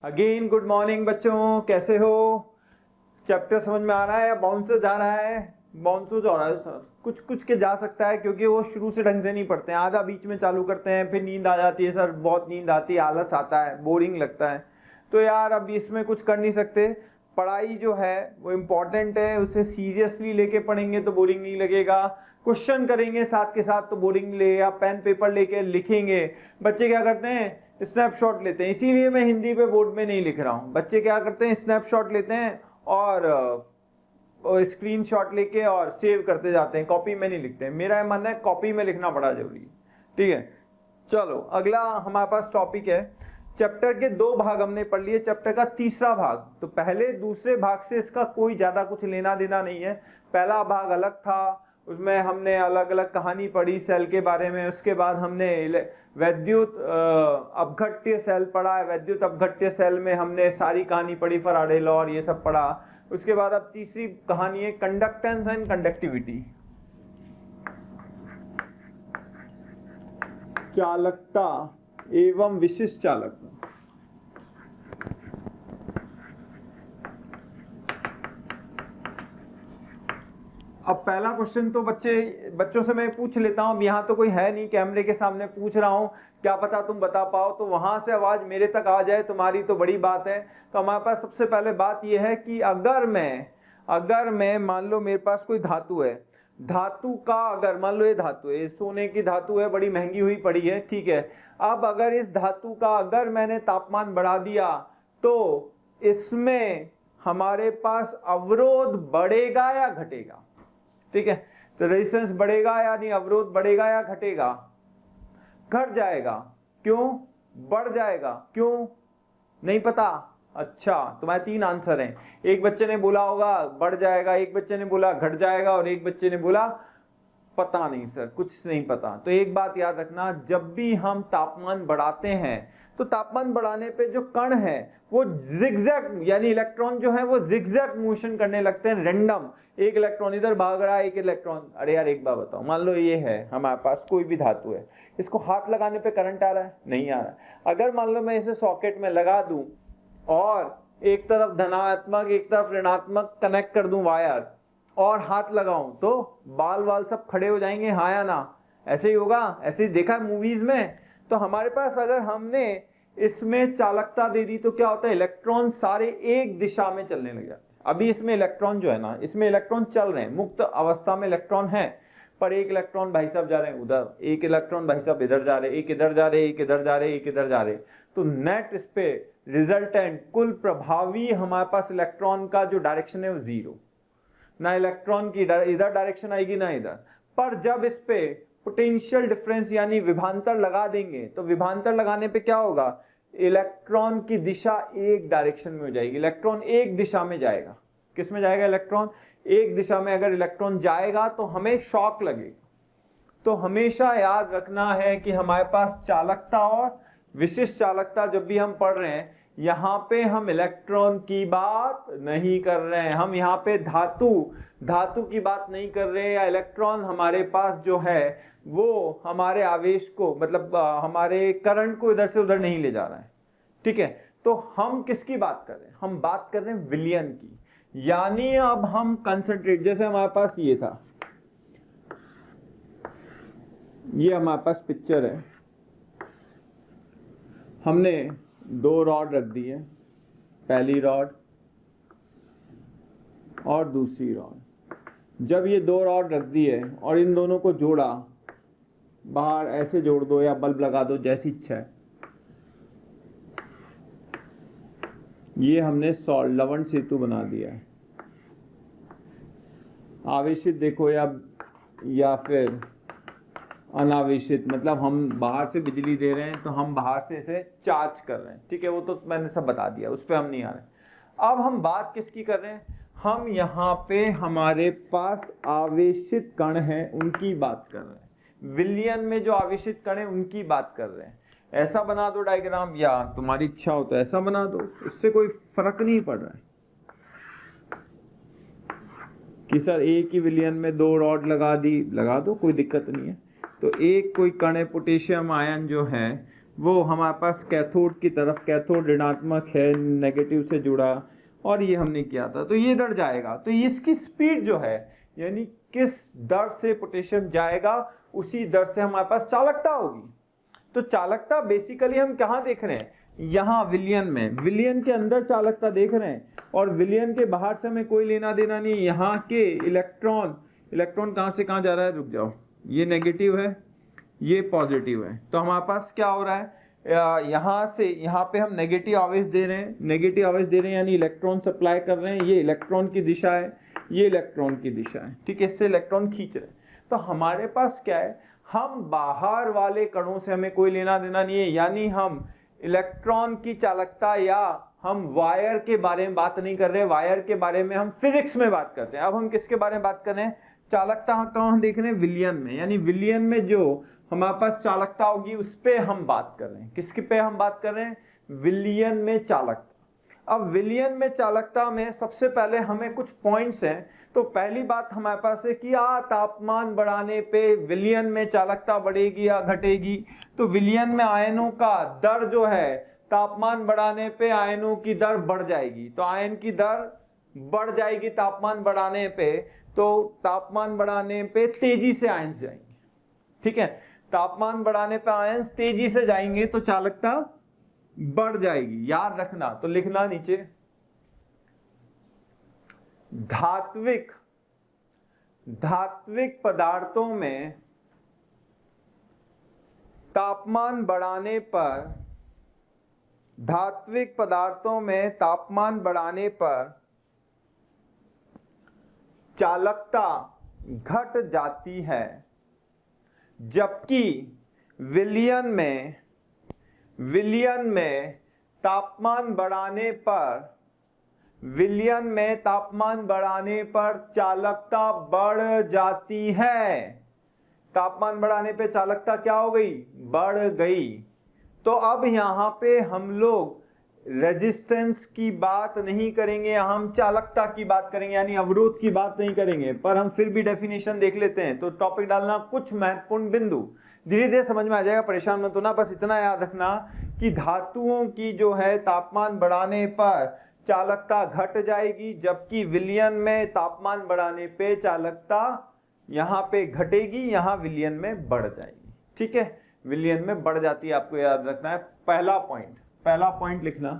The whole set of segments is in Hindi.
अगेन गुड मॉर्निंग बच्चों, कैसे हो? चैप्टर समझ में आ रहा है या बाउंस जा रहा है? बाउंस हो रहा है सर, कुछ कुछ के जा सकता है क्योंकि वो शुरू से ढंग से नहीं पढ़ते हैं, आधा बीच में चालू करते हैं, फिर नींद आ जाती है सर, बहुत नींद आती है, आलस आता है, बोरिंग लगता है। तो यार अब इसमें कुछ कर नहीं सकते। पढ़ाई जो है वो इम्पॉर्टेंट है, उसे सीरियसली लेके पढ़ेंगे तो बोरिंग नहीं लगेगा। क्वेश्चन करेंगे साथ के साथ तो बोरिंग नहीं लगेगा। पेन पेपर लेके लिखेंगे। बच्चे क्या करते हैं? स्नैपशॉट लेते हैं। इसीलिए मैं हिंदी पे बोर्ड में नहीं लिख रहा हूँ। बच्चे क्या करते हैं? स्नैपशॉट लेते हैं और स्क्रीनशॉट लेके और सेव करते जाते हैं, कॉपी में नहीं लिखते हैं। मेरा मानना है कॉपी में लिखना बड़ा जरूरी है। ठीक है, चलो अगला हमारे पास टॉपिक है। चैप्टर के 2 भाग हमने पढ़ लिए, चैप्टर का तीसरा भाग। तो पहले दूसरे भाग से इसका कोई ज्यादा कुछ लेना देना नहीं है। पहला भाग अलग था, उसमें हमने अलग अलग कहानी पढ़ी सेल के बारे में। उसके बाद हमने वैद्युत अपघट्य सेल पढ़ा है। वैद्युत अपघट्य सेल में हमने सारी कहानी पढ़ी, फैराडे लॉ और ये सब पढ़ा। उसके बाद अब तीसरी कहानी है कंडक्टेंस एंड कंडक्टिविटी, चालकता एवं विशिष्ट चालकता। अब पहला क्वेश्चन तो बच्चों से मैं पूछ लेता हूं। अब यहाँ तो कोई है नहीं, कैमरे के सामने पूछ रहा हूं, क्या पता तुम बता पाओ, तो वहां से आवाज मेरे तक आ जाए तुम्हारी तो बड़ी बात है। तो हमारे पास सबसे पहले बात यह है कि अगर मैं मान लो मेरे पास कोई धातु है, धातु का अगर मान लो ये धातु है, सोने की धातु है, बड़ी महंगी हुई पड़ी है, ठीक है। अब अगर इस धातु का अगर मैंने तापमान बढ़ा दिया तो इसमें हमारे पास अवरोध बढ़ेगा या घटेगा? ठीक है, तो रेजिस्टेंस बढ़ेगा यानी अवरोध बढ़ेगा या घटेगा? घट जाएगा। क्यों? बढ़ जाएगा। क्यों? नहीं पता? अच्छा, तुम्हारे 3 आंसर हैं। एक बच्चे ने बोला होगा बढ़ जाएगा, एक बच्चे ने बोला घट जाएगा और एक बच्चे ने बोला पता नहीं सर, कुछ नहीं पता। तो एक बात याद रखना, जब भी हम तापमान बढ़ाते हैं तो तापमान बढ़ाने पे जो कण है वो जिगजैग यानी इलेक्ट्रॉन जो है वो जिगजैग मोशन करने लगते हैं, रैंडम। एक इलेक्ट्रॉन इधर भाग रहा है, एक इलेक्ट्रॉन। अरे यार एक बात बताओ, मान लो ये है हमारे पास कोई भी धातु है, इसको हाथ लगाने पे करंट आ रहा है? नहीं आ रहा है। अगर मान लो मैं इसे सॉकेट में लगा दूं और एक तरफ धनात्मक एक तरफ ऋणात्मक कनेक्ट कर दूं वायर और हाथ लगाऊं तो बाल वाल सब खड़े हो जाएंगे, हाँ या ना? ऐसे ही होगा, ऐसे ही देखा है मूवीज में। तो हमारे पास अगर हमने इसमें चालकता दे दी तो क्या होता है? इलेक्ट्रॉन सारे एक दिशा में चलने लग जाते हैं। अभी इसमें इलेक्ट्रॉन जो है ना, इसमें इलेक्ट्रॉन चल रहे हैं, मुक्त अवस्था में इलेक्ट्रॉन है, पर एक इलेक्ट्रॉन भाई साहब जा रहे हैं उधर, एक इलेक्ट्रॉन भाई साहब इधर जा रहे, एक इधर जा रहे, एक इधर जा रहे, एक इधर जा रहे। तो नेट इस पे रिजल्टेंट कुल प्रभावी हमारे पास इलेक्ट्रॉन का जो डायरेक्शन है वो 0, ना इलेक्ट्रॉन की इधर डायरेक्शन आएगी ना इधर। पर जब इस पे पोटेंशियल डिफरेंस यानी विभवांतर लगा देंगे तो विभवांतर लगाने पे क्या होगा? इलेक्ट्रॉन की दिशा एक डायरेक्शन में हो जाएगी, इलेक्ट्रॉन एक दिशा में जाएगा। किस में जाएगा? इलेक्ट्रॉन एक दिशा में। अगर इलेक्ट्रॉन जाएगा तो हमें शॉक लगेगा। तो हमेशा याद रखना है कि हमारे पास चालकता और विशिष्ट चालकता जब भी हम पढ़ रहे हैं, यहां पे हम इलेक्ट्रॉन की बात नहीं कर रहे हैं, हम यहां पे धातु की बात नहीं कर रहे हैं, या इलेक्ट्रॉन हमारे पास जो है वो हमारे आवेश को मतलब हमारे करंट को इधर से उधर नहीं ले जा रहा है। ठीक है, तो हम किसकी बात कर रहे हैं? हम बात कर रहे हैं विलयन की। यानी अब हम कंसंट्रेट, जैसे हमारे पास ये था, ये हमारे पास पिक्चर है, हमने 2 रॉड रख दी है, पहली रॉड और दूसरी रॉड। जब ये 2 रॉड रख दी है और इन दोनों को जोड़ा, बाहर ऐसे जोड़ दो या बल्ब लगा दो, जैसी इच्छा है। ये हमने लवण सेतु बना दिया है। आवेशित देखो या फिर अनावेशित, मतलब हम बाहर से बिजली दे रहे हैं तो हम बाहर से इसे चार्ज कर रहे हैं। ठीक है, वो तो मैंने सब बता दिया, उस पर हम नहीं आ रहे। अब हम बात किसकी कर रहे हैं? हम यहाँ पे हमारे पास आवेशित कण हैं, उनकी बात कर रहे हैं। विलयन में जो आवेशित कण हैं उनकी बात कर रहे हैं। ऐसा बना दो डायग्राम, या तुम्हारी इच्छा हो तो ऐसा बना दो, इससे कोई फर्क नहीं पड़ रहा है कि सर एक ही विलयन में 2 रॉड लगा दो, कोई दिक्कत नहीं है। तो एक कोई कण है पोटेशियम आयन जो है वो हमारे पास कैथोड की तरफ, कैथोड ऋणात्मक है, नेगेटिव से जुड़ा, और ये हमने किया था, तो ये इधर जाएगा। तो इसकी स्पीड जो है, यानी किस दर से पोटेशियम जाएगा उसी दर से हमारे पास चालकता होगी। तो चालकता बेसिकली हम कहाँ देख रहे हैं, यहाँ विलियन में, विलियन के अंदर चालकता देख रहे हैं, और विलियन के बाहर से हमें कोई लेना देना नहीं। यहाँ के इलेक्ट्रॉन, इलेक्ट्रॉन कहाँ से कहाँ जा रहा है, रुक जाओ, ये नेगेटिव है, ये पॉजिटिव है, तो हमारे पास क्या हो रहा है, यहाँ से यहाँ पे हम नेगेटिव आवेश दे रहे हैं, नेगेटिव आवेश दे रहे हैं यानी इलेक्ट्रॉन सप्लाई कर रहे हैं, ये इलेक्ट्रॉन की दिशा है, ये इलेक्ट्रॉन की दिशा है, ठीक है, इससे इलेक्ट्रॉन खींच रहे हैं। तो हमारे पास क्या है, हम बाहर वाले कणों से हमें कोई लेना देना नहीं है, यानी हम इलेक्ट्रॉन की चालकता या हम वायर के बारे में बात नहीं कर रहे, वायर के बारे में हम फिजिक्स में बात करते हैं। अब हम किसके बारे में बात कर रहे हैं, चालकता कहाँ हम देख रहे हैं, विलियन में, यानी विलियन में जो हमारे पास चालकता होगी उस पे हम बात कर रहे हैं। किसके पे हम बात कर रहे हैं, विलियन में चालकता। अब विलियन में चालकता में सबसे पहले हमें कुछ पॉइंट्स हैं। तो पहली बात हमारे पास है कि तापमान बढ़ाने पे विलियन में चालकता बढ़ेगी या घटेगी। तो विलियन में आयनों का दर जो है, तापमान बढ़ाने पे आयनों की दर बढ़ जाएगी। तो आयन की दर बढ़ जाएगी तापमान बढ़ाने पे, तो तापमान बढ़ाने पे तेजी से आयन जाएंगे, ठीक है, तापमान बढ़ाने पे आयन तेजी से जाएंगे तो चालकता बढ़ जाएगी, याद रखना। तो लिखना नीचे, धात्विक पदार्थों में तापमान बढ़ाने पर, धात्विक पदार्थों में तापमान बढ़ाने पर चालकता घट जाती है, जबकि विलियन में तापमान बढ़ाने पर, विलियन में तापमान बढ़ाने पर चालकता बढ़ जाती है। तापमान बढ़ाने पे चालकता क्या हो गई, बढ़ गई। तो अब यहां पे हम लोग रेजिस्टेंस की बात नहीं करेंगे, हम चालकता की बात करेंगे, यानी अवरोध की बात नहीं करेंगे, पर हम फिर भी डेफिनेशन देख लेते हैं। तो टॉपिक डालना, कुछ महत्वपूर्ण बिंदु धीरे धीरे समझ में आ जाएगा, परेशान मत होना। बस इतना याद रखना कि धातुओं की जो है तापमान बढ़ाने पर चालकता घट जाएगी, जबकि विलियन में तापमान बढ़ाने पे चालकता यहां पे घटेगी, यहां विलियन में बढ़ जाएगी, ठीक है, विलियन में बढ़ जाती है, आपको याद रखना है। पहला पॉइंट लिखना,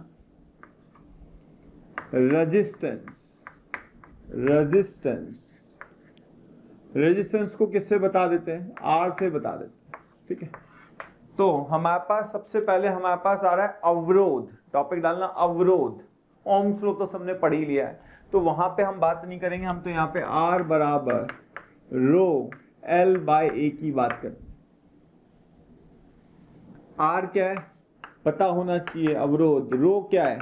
रेजिस्टेंस को किससे बता देते हैं, आर से बता देते हैं, ठीक है। तो हमारे पास सबसे पहले हमारे पास आ रहा है अवरोध, टॉपिक डालना अवरोध। ओम्स लॉ तो सबने पढ़ ही लिया है, तो वहां पे हम बात नहीं करेंगे, हम तो यहाँ पे R बराबर रो L बाय A की बात करें। R क्या है पता होना चाहिए, अवरोध, रो क्या है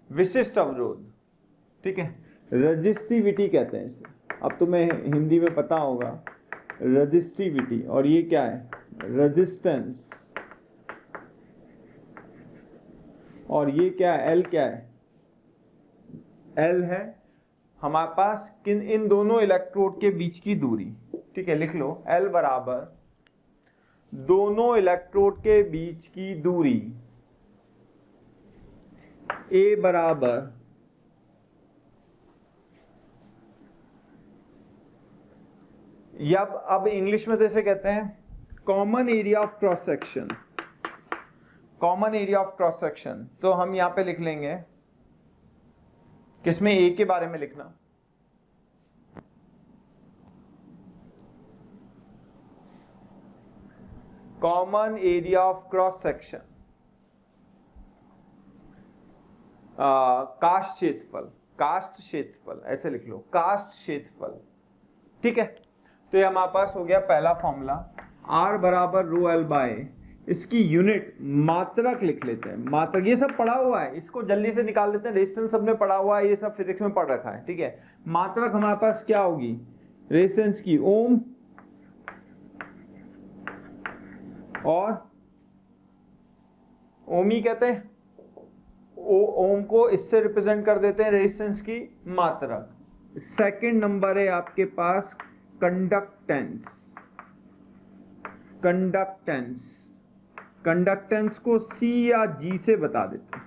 विशिष्ट अवरोध, ठीक है, रजिस्टिविटी कहते हैं इसे, अब तुम्हें हिंदी में पता होगा रजिस्टिविटी। और ये क्या है, रेजिस्टेंस, और ये क्या है, L क्या है, L है हमारे पास किन, इन दोनों इलेक्ट्रोड के बीच की दूरी, ठीक है, लिख लो L बराबर दोनों इलेक्ट्रोड के बीच की दूरी, A बराबर या अब इंग्लिश में तो इसे कहते हैं common area of cross section, common area of cross section. तो हम यहां पे लिख लेंगे किसमें, A के बारे में लिखना, common area of cross section, कास्ट क्षेत्रफल, कास्ट क्षेत्रफल ऐसे लिख लो, कास्ट क्षेत्रफल, ठीक है। तो ये हमारे पास हो गया पहला फॉर्मूला, R बराबर रो L बाय, इसकी यूनिट मात्रक लिख लेते हैं, मात्रक, ये सब पढ़ा हुआ है, इसको जल्दी से निकाल देते हैं, रेजिस्टेंस सबने पढ़ा हुआ है, ये सब फिजिक्स में पढ़ रखा है, ठीक है। मात्रक हमारे पास क्या होगी, रेजिस्टेंस की ओम, और ओमी कहते हैं, ओम को इससे रिप्रेजेंट कर देते हैं रेजिस्टेंस की मात्रक। सेकंड नंबर है आपके पास कंडक्टेंस, कंडक्टेंस, कंडक्टेंस को C या G से बता देते हैं।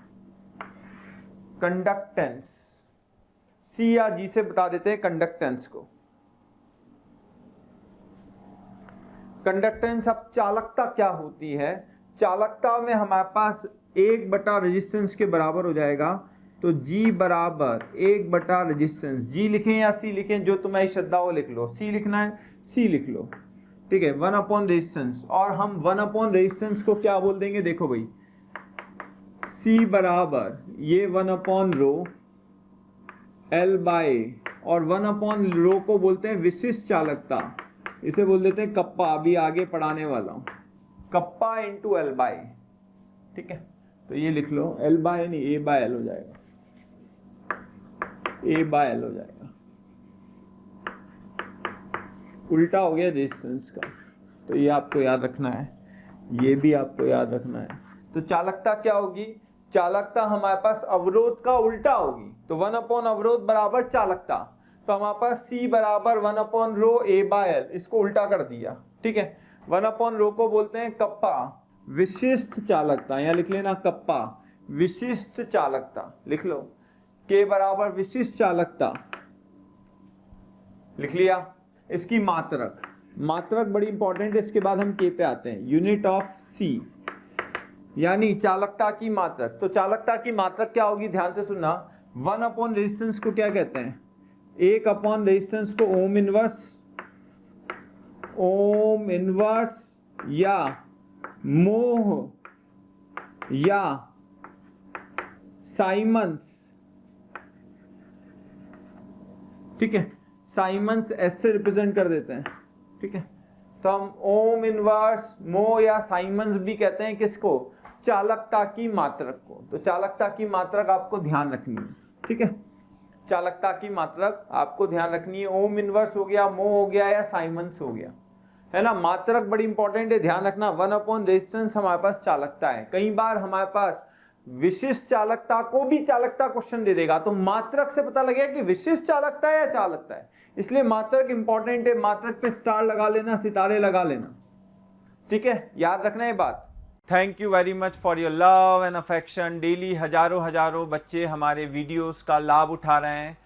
कंडक्टेंस C या G से बता देते हैं कंडक्टेंस को। कंडक्टेंस, अब चालकता क्या होती है? चालकता में हमारे पास 1 रेजिस्टेंस के बराबर हो जाएगा, तो G बराबर 1 रेजिस्टेंस, G लिखें या C लिखें, जो तुम्हारी श्रद्धा हो लिख लो। C लिखना है C लिख लो, ठीक है। 1/रेजिस्टेंस, और हम 1/रेजिस्टेंस को क्या बोल देंगे? देखो भाई, C बराबर ये 1/रो L/A, और 1/रो को बोलते हैं विशिष्ट चालकता, इसे बोल देते हैं कप्पा। अभी आगे पढ़ाने वाला हूं, कप्पा इंटू L/A, ठीक है। तो ये लिख लो, L/A नहीं A/L हो जाएगा, A/L हो जाएगा, उल्टा हो गया रेजिस्टेंस का। तो ये आपको याद रखना है, ये भी आपको याद रखना है। तो चालकता क्या होगी? चालकता हमारे पास अवरोध का उल्टा होगी, तो 1/अवरोध बराबर चालकता। तो हमारे पास C बराबर 1/रो A/L, इसको उल्टा कर दिया, ठीक है। 1/रो को बोलते हैं कप्पा, विशिष्ट चालकता, यहाँ लिख लेना कप्पा विशिष्ट चालकता, लिख लो। K बराबर विशिष्ट चालकता, लिख लिया। इसकी मात्रक, मात्रक बड़ी इंपॉर्टेंट है, इसके बाद हम K पे आते हैं। यूनिट ऑफ C यानी चालकता की मात्रक। तो चालकता की मात्रक क्या होगी? ध्यान से सुनना। 1/रेजिस्टेंस को क्या कहते हैं? 1/रेजिस्टेंस को ओम इनवर्स या मोह या साइमंस, ठीक है। साइमंस एस से रिप्रेजेंट कर देते हैं, ठीक है। तो हम ओम इनवर्स, मोह या साइमंस भी कहते हैं किसको? चालकता की मात्रक को। तो चालकता की मात्रक आपको ध्यान रखनी है, ठीक है। चालकता की मात्रक आपको ध्यान रखनी है। ओम इनवर्स हो गया, मोह हो गया या साइमंस हो गया, है ना। मात्रक बड़ी इंपॉर्टेंट है, ध्यान रखना। 1/रेजिस्टेंस हमारे पास चालकता है। कई बार हमारे पास विशिष्ट चालकता को भी चालकता क्वेश्चन दे देगा, तो मात्रक से पता लगेगा कि विशिष्ट चालकता है या चालकता है, इसलिए मात्रक इंपॉर्टेंट है। मात्रक पे स्टार लगा लेना, सितारे लगा लेना, ठीक है। याद रखना ये बात। Thank you very much for your love and affection. Daily हजारों बच्चे हमारे वीडियोस का लाभ उठा रहे हैं।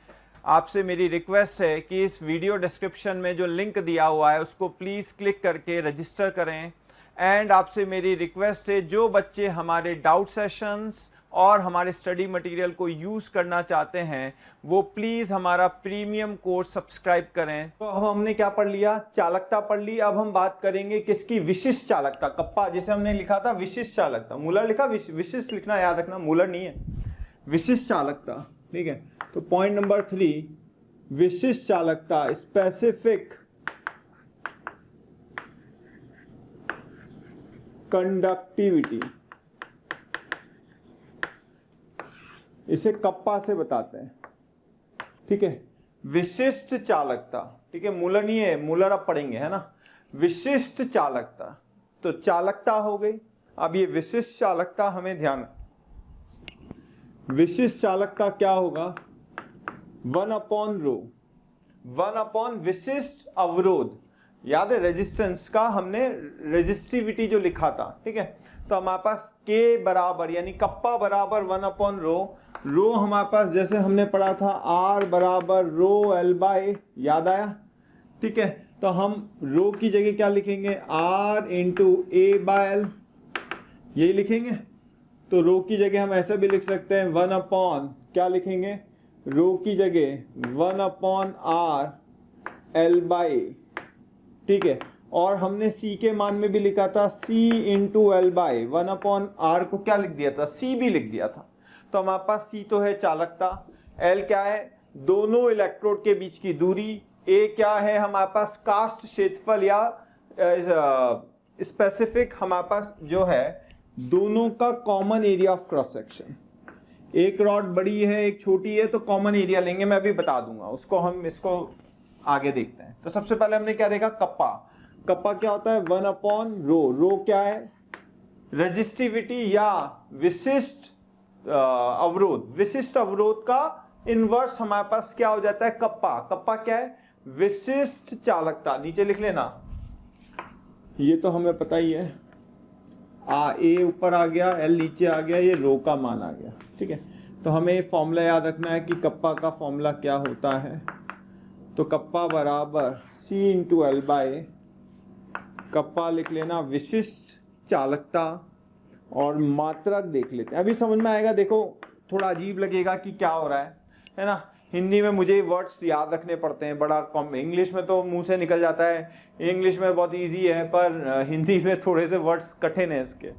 आपसे मेरी रिक्वेस्ट है कि इस वीडियो डिस्क्रिप्शन में जो लिंक दिया हुआ है उसको प्लीज़ क्लिक करके रजिस्टर करें। एंड आपसे मेरी रिक्वेस्ट है, जो बच्चे हमारे डाउट सेशंस और हमारे स्टडी मटेरियल को यूज़ करना चाहते हैं वो प्लीज़ हमारा प्रीमियम कोर्स सब्सक्राइब करें। तो अब हमने क्या पढ़ लिया? चालकता पढ़ ली। अब हम बात करेंगे किसकी? विशिष्ट चालकता। कप्पा जैसे हमने लिखा था विशिष्ट चालकता, मूलर लिखा, विशिष्ट लिखना याद रखना, मूलर नहीं है, विशिष्ट चालकता, ठीक है। तो पॉइंट नंबर 3, विशिष्ट चालकता, स्पेसिफिक कंडक्टिविटी, इसे कप्पा से बताते हैं, ठीक है। विशिष्ट चालकता, ठीक है, मूलर नहीं है, मूलर अब पढ़ेंगे, है ना। विशिष्ट चालकता, तो चालकता हो गई। अब ये विशिष्ट चालकता हमें ध्यान, विशिष्ट चालकता क्या होगा? 1/रो, 1/ विशिष्ट अवरोध। याद है रेजिस्टेंस का हमने रेजिस्टिविटी जो लिखा था, ठीक है। तो हमारे पास K बराबर यानी कप्पा बराबर 1/रो। रो हमारे पास जैसे हमने पढ़ा था R बराबर रो L/A, याद आया, ठीक है। तो हम रो की जगह क्या लिखेंगे? R इंटू A/L, यही लिखेंगे। तो रो की जगह हम ऐसा भी लिख सकते हैं 1/ क्या लिखेंगे? रो की जगह 1/R L/A, ठीक है। और हमने C के मान में भी लिखा था C इंटू L/A, 1/R को क्या लिख दिया था? C भी लिख दिया था। तो हमारे पास C तो है चालकता, L क्या है? दोनों इलेक्ट्रोड के बीच की दूरी, A क्या है? हमारे पास कास्ट क्षेत्रफल या स्पेसिफिक हमारे पास जो है दोनों का common area of cross section. एक रॉड बड़ी है एक छोटी है तो कॉमन एरिया लेंगे, मैं अभी बता दूंगा उसको, हम इसको आगे देखते हैं। तो सबसे पहले हमने क्या देखा? कप्पा। कप्पा क्या होता है? 1/रो। रो क्या है? रेजिस्टिविटी या विशिष्ट अवरोध। विशिष्ट अवरोध का इनवर्स हमारे पास क्या हो जाता है? कप्पा। कप्पा क्या है? विशिष्ट चालकता। नीचे लिख लेना, ये तो हमें पता ही है, ए ऊपर आ गया, एल नीचे आ गया, ये रो का मान आ गया। ठीक है, तो हमें फॉर्मूला याद रखना है कि कप्पा का फॉर्मूला क्या होता है। तो कप्पा बराबर C into L by, kappa लिख लेना विशिष्ट चालकता, और मात्रक देख लेते हैं, अभी समझ में आएगा। देखो थोड़ा अजीब लगेगा कि क्या हो रहा है ना। हिंदी में मुझे वर्ड्स याद रखने पड़ते हैं, बड़ा कम, इंग्लिश में तो मुंह से निकल जाता है, इंग्लिश में बहुत इजी है, पर हिंदी में थोड़े से वर्ड्स कठिन है इसके।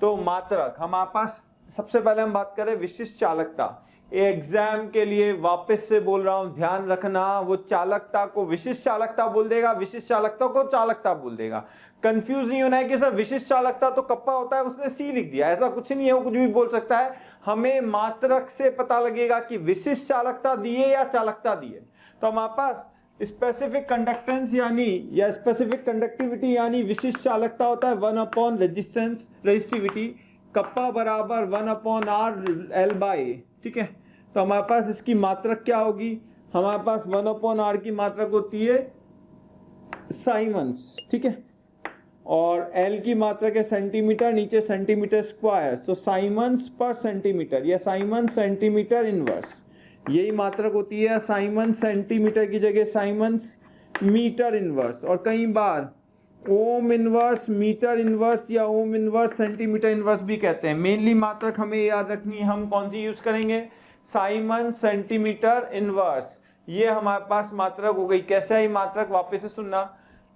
तो मात्रक हमारे पास, सबसे पहले हम बात करें विशिष्ट चालकता। एग्जाम के लिए वापस से बोल रहा हूं, ध्यान रखना, वो चालकता को विशिष्ट चालकता बोल देगा, विशिष्ट चालकता को चालकता बोल देगा। कंफ्यूज नहीं होना है कि सर विशिष्ट चालकता तो कप्पा होता है, उसने सी लिख दिया, ऐसा कुछ नहीं है, वो कुछ भी बोल सकता है। हमें मात्रक से पता लगेगा कि विशिष्ट चालकता दिए या चालकता दिए। तो हमारे पास स्पेसिफिक कंडक्टेंस यानी या स्पेसिफिक कंडक्टिविटी यानी विशिष्ट चालकता होता है 1 अपॉन रेजिस्टेंस, रेजिस्टिविटी, कप्पा बराबर 1 अपॉन आर एल बाय। ठीक है, तो हमारे पास इसकी मात्रक क्या होगी, हमारे पास 1 अपॉन आर की मात्रक होती है साइमन्स। ठीक है, और एल की मात्रक है सेंटीमीटर, नीचे सेंटीमीटर स्क्वायर, तो साइमन्स पर सेंटीमीटर या साइमन्स सेंटीमीटर इनवर्स, यही मात्रक होती है। साइमन्स सेंटीमीटर की जगह साइमन्स मीटर इनवर्स, और कई बार ओम इनवर्स, मीटर इनवर्स या ओम इनवर्स सेंटीमीटर इनवर्स भी कहते हैं। मेनली मात्रक हमें याद रखनी है, हम कौन सी यूज करेंगे, साइमन्स सेंटीमीटर इनवर्स, ये हमारे पास मात्रक हो गई। कैसे आई मात्रक, वापस से सुनना,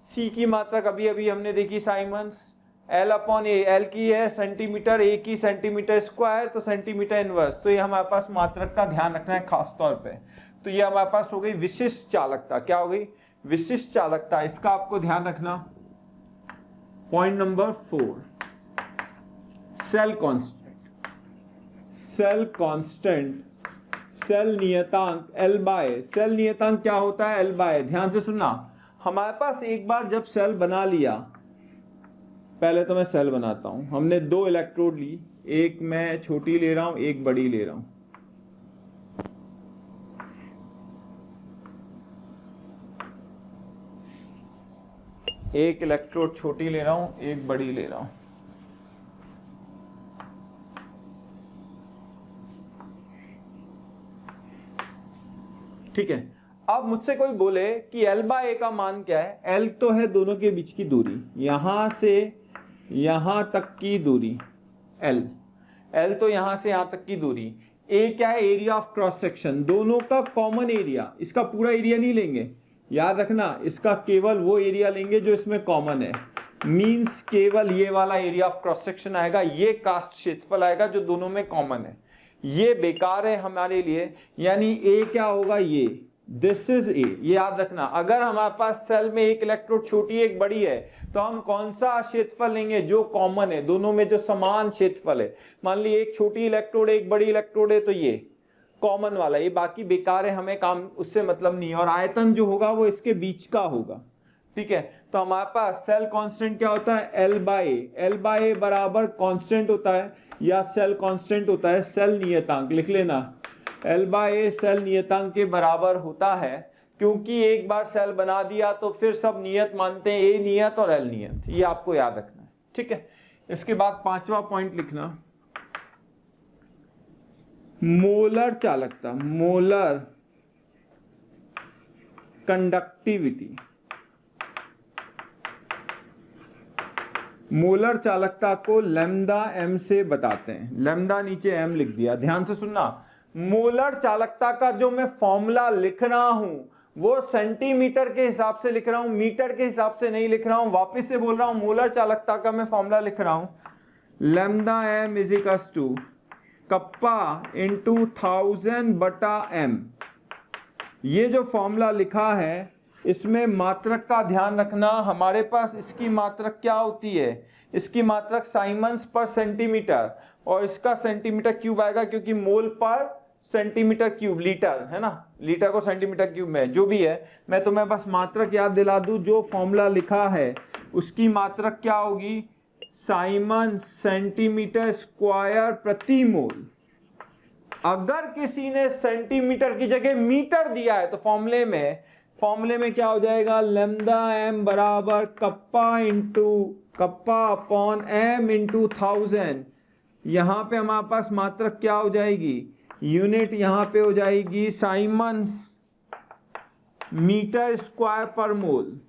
सी की मात्रक अभी अभी हमने देखी साइमन्स, एल अपॉन ए, एल की है सेंटीमीटर, ए की सेंटीमीटर स्क्वायर, तो सेंटीमीटर इनवर्स। तो ये हमारे पास मात्रक का ध्यान रखना है खास तौर पे। तो ये हमारे पास हो गई विशिष्ट चालकता। क्या हो गई, विशिष्ट चालकता, इसका आपको ध्यान रखना। Point number 4, cell constant. Cell constant, cell नियतांक एल बाय, सेल नियतांक क्या होता है, एल बाय। ध्यान से सुनना, हमारे पास एक बार जब सेल बना लिया, पहले तो मैं सेल बनाता हूं, हमने 2 इलेक्ट्रोड ली, एक मैं छोटी ले रहा हूं, एक बड़ी ले रहा हूं। एक इलेक्ट्रोड छोटी ले रहा हूं, एक बड़ी ले रहा हूं। ठीक है, अब मुझसे कोई बोले कि एल बाय ए का मान क्या है। एल तो है दोनों के बीच की दूरी, यहां से यहां तक की दूरी एल, एल तो यहां से यहां तक की दूरी। ए क्या है, एरिया ऑफ क्रॉस सेक्शन, दोनों का कॉमन एरिया। इसका पूरा एरिया नहीं लेंगे, याद रखना, इसका केवल वो एरिया लेंगे जो इसमें कॉमन है। मींस केवल ये वाला एरिया ऑफ क्रॉस सेक्शन आएगा, ये कास्ट क्षेत्रफल आएगा जो दोनों में कॉमन है। ये बेकार है हमारे लिए, यानी ए क्या होगा, ये दिस इज ए, ये याद रखना। अगर हमारे पास सेल में एक इलेक्ट्रोड छोटी है एक बड़ी है, तो हम कौन सा क्षेत्रफल लेंगे, जो कॉमन है, दोनों में जो समान क्षेत्रफल है। मान ली एक छोटी इलेक्ट्रोड एक बड़ी इलेक्ट्रोड है, तो ये कॉमन वाला, ये बाकी बेकार है, हमें काम उससे मतलब नहीं है। और आयतन जो होगा वो इसके बीच का होगा। ठीक है, तो हमारे पास सेल कांस्टेंट क्या होता है, L by A. L by A बराबर कांस्टेंट होता है या सेल कांस्टेंट होता है, सेल नियतांक लिख लेना। एल बाय ए सेल नियतांक के बराबर होता है, क्योंकि एक बार सेल बना दिया तो फिर सब नियत मानते हैं, ए नियत और एल नियत, ये आपको याद रखना है। ठीक है, इसके बाद 5वां पॉइंट लिखना, मोलर चालकता, मोलर कंडक्टिविटी। मोलर चालकता को लैम्डा एम से बताते हैं, लैम्डा नीचे एम लिख दिया। ध्यान से सुनना, मोलर चालकता का जो मैं फॉर्मूला लिख रहा हूं वो सेंटीमीटर के हिसाब से लिख रहा हूं, मीटर के हिसाब से नहीं लिख रहा हूं। वापस से बोल रहा हूं, मोलर चालकता का मैं फॉर्मूला लिख रहा हूं, lambda M is equals to kappa into 1000 बटा एम। ये जो फॉर्मूला लिखा है इसमें मात्रक का ध्यान रखना। हमारे पास इसकी मात्रक क्या होती है, इसकी मात्रक साइमन्स पर सेंटीमीटर, और इसका सेंटीमीटर क्यूब आएगा, क्योंकि मोल पर सेंटीमीटर क्यूब लीटर है ना, लीटर को सेंटीमीटर क्यूब में जो भी है। मैं तुम्हें बस मात्रक याद दिला दूं, जो फॉर्मूला लिखा है उसकी मात्रक क्या होगी, साइमन्स सेंटीमीटर स्क्वायर प्रति मोल। अगर किसी ने सेंटीमीटर की जगह मीटर दिया है तो फॉर्मूले में फॉर्मूले में क्या हो जाएगा, लैम्डा m बराबर कप्पा अपॉन m इंटू 1000। यहां पे हमारे पास मात्रक क्या हो जाएगी, यूनिट यहां पे हो जाएगी साइमन्स मीटर स्क्वायर पर मोल।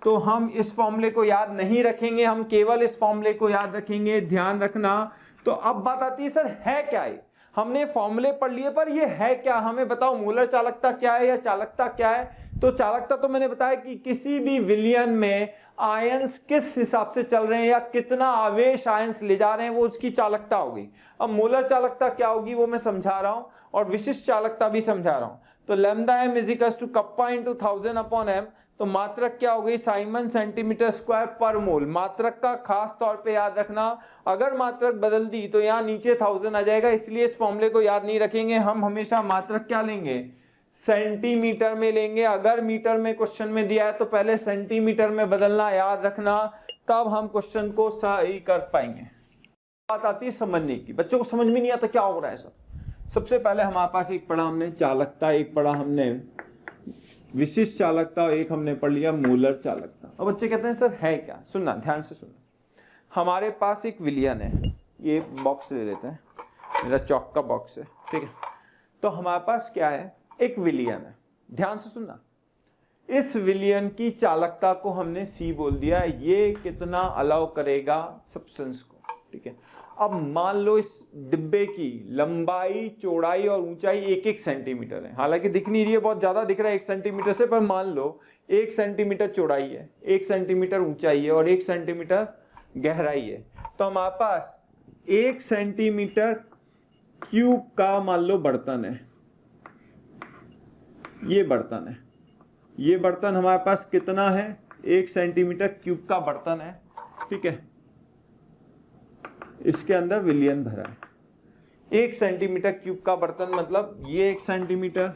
तो हम इस फॉर्मूले को याद नहीं रखेंगे, हम केवल इस फॉर्मूले को याद रखेंगे, ध्यान रखना। तो अब बात आती है सर है क्या ये, हमने फॉर्मूले पढ़ लिए पर ये है क्या, हमें बताओ मोलर चालकता क्या है या चालकता क्या है। तो चालकता तो मैंने बताया कि किसी भी विलयन में आयंस किस हिसाब से चल रहे हैं या कितना आवेश आयंस ले जा रहे हैं वो उसकी चालकता होगी। अब मोलर चालकता क्या होगी वो मैं समझा रहा हूं और विशिष्ट चालकता भी समझा रहा हूं। तो lambda m is equal to kappa into 1000 upon m। तो मात्रक क्या हो गई, साइमन सेंटीमीटर स्क्वायर पर मोल। मात्रक का खास तौर पे याद रखना, अगर मात्रक बदल दी तो यहाँ नीचे 1000 आ जाएगा, इसलिए इस फॉर्मूले को याद नहीं रखेंगे। हम हमेशा मात्रक क्या लेंगे, सेंटीमीटर में लेंगे। अगर मीटर में क्वेश्चन में दिया है तो पहले सेंटीमीटर में बदलना याद रखना, तब हम क्वेश्चन को सही कर पाएंगे। बात आती है समझने की, बच्चों को समझ में नहीं आता क्या हो रहा है सब। सबसे पहले हमारे पास एक पढ़ा हमने चालकता, एक पढ़ा हमने विशिष्ट चालकता, एक हमने पढ़ लिया मोलर चालकता। अब बच्चे कहते हैं सर है क्या, सुनना ध्यान से सुनना। हमारे पास एक विलयन है, ये बॉक्स ले लेते हैं, मेरा चौक का बॉक्स है, ठीक है। तो हमारे पास क्या है, एक विलयन है, ध्यान से सुनना। इस विलयन की चालकता को हमने C बोल दिया, ये कितना अलाउ करेगा सब्सटेंस को, ठीक है। अब मान लो इस डिब्बे की लंबाई, चौड़ाई और ऊंचाई 1-1 सेंटीमीटर है। हालांकि दिख नहीं रही है, बहुत ज्यादा दिख रहा है 1 सेंटीमीटर से, पर मान लो 1 सेंटीमीटर चौड़ाई है, 1 सेंटीमीटर ऊंचाई है और 1 सेंटीमीटर गहराई है। तो हमारे पास 1 सेंटीमीटर क्यूब का मान लो बर्तन है, ये बर्तन है, ये बर्तन हमारे पास कितना है, 1 सेंटीमीटर क्यूब का बर्तन है, ठीक है। इसके अंदर विलयन भरा है, 1 सेंटीमीटर क्यूब का बर्तन, मतलब ये 1 सेंटीमीटर,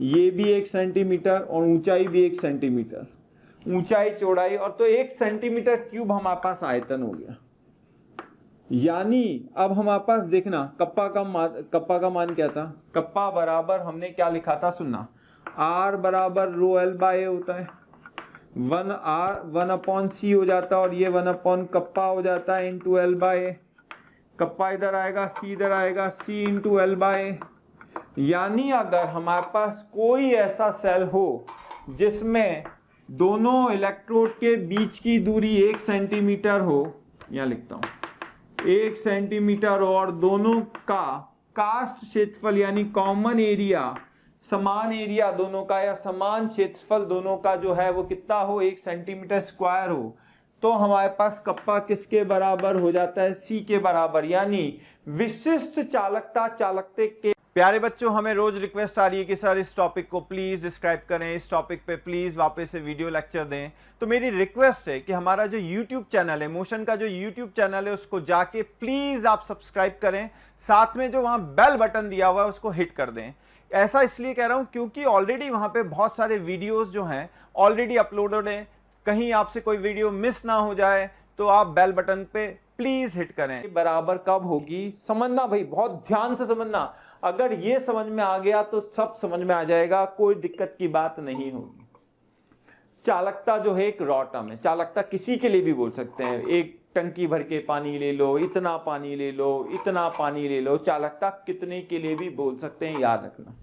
ये भी 1 सेंटीमीटर और ऊंचाई भी 1 सेंटीमीटर, ऊंचाई चौड़ाई, और तो 1 सेंटीमीटर क्यूब हमारे पास आयतन हो गया। यानी अब हमारे पास देखना कप्पा का मान क्या था, कप्पा बराबर हमने क्या लिखा था, सुनना, R बराबर रो L बाय होता है, 1 अपॉन C हो जाता है और ये 1 अपॉन कप्पा हो जाता है इंटू L बाय, कप्पा इधर आएगा, C इधर आएगा, C इंटू L बाय। यानी अगर हमारे पास कोई ऐसा सेल हो जिसमें दोनों इलेक्ट्रोड के बीच की दूरी 1 सेंटीमीटर हो, यहां लिखता हूं 1 सेंटीमीटर, और दोनों का कास्ट क्षेत्रफल यानी कॉमन एरिया, समान एरिया दोनों का या समान क्षेत्रफल दोनों का जो है वो कितना हो, 1 सेंटीमीटर स्क्वायर हो, तो हमारे पास कप्पा किसके बराबर हो जाता है, C के बराबर। यानी विशिष्ट चालकता चालकते के। प्यारे बच्चों, हमें रोज रिक्वेस्ट आ रही है कि सर इस टॉपिक को प्लीज डिस्क्राइब करें, इस टॉपिक पे प्लीज वापस से वीडियो लेक्चर दें। तो मेरी रिक्वेस्ट है कि हमारा जो यूट्यूब चैनल है, मोशन का जो यूट्यूब चैनल है, उसको जाके प्लीज आप सब्सक्राइब करें, साथ में जो वहां बेल बटन दिया हुआ है उसको हिट कर दें। ऐसा इसलिए कह रहा हूं क्योंकि ऑलरेडी वहां पे बहुत सारे वीडियोस जो हैं ऑलरेडी अपलोडेड हैं, कहीं आपसे कोई वीडियो मिस ना हो जाए, तो आप बेल बटन पे प्लीज हिट करें। बराबर कब होगी समझना भाई, बहुत ध्यान से समझना। अगर ये समझ में आ गया तो सब समझ में आ जाएगा, कोई दिक्कत की बात नहीं होगी। चालकता जो है एक रॉ टर्म है, चालकता किसी के लिए भी बोल सकते हैं, एक टंकी भर के पानी ले लो, इतना पानी ले लो, इतना पानी ले लो, चालकता कितने के लिए भी बोल सकते हैं, याद रखना।